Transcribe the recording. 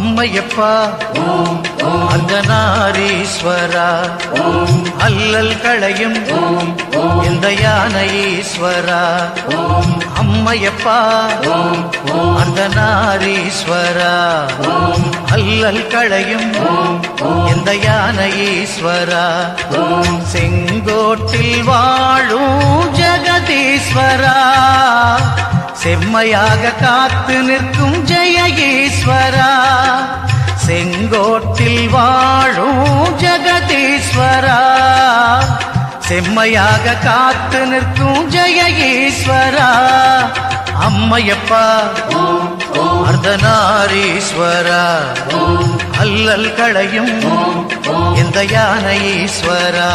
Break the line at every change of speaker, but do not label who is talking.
அம்மையப்பா அர்த்தநாரீஸ்வரா அல்லல் களையும் இந்த யானை ஈஸ்வரா அம்மையப்பா அர்த்தநாரீஸ்வரா அல்லல் களையும் இந்த யானை ஈஸ்வரா செங்கோட்டில் வாழும் ஜெகதீஸ்வரா செம்மையாக காத்து நிற்கும் ஜெய ஈஸ்வரா செங்கோட்டில் வாழும் ஜெகதீஸ்வரா செம்மையாக காத்து நிற்கும் ஜெய ஈஸ்வரா அம்மையப்பா அர்த்தநாரீஸ்வரா அல்லல் களையும் இந்த யானை ஈஸ்வரா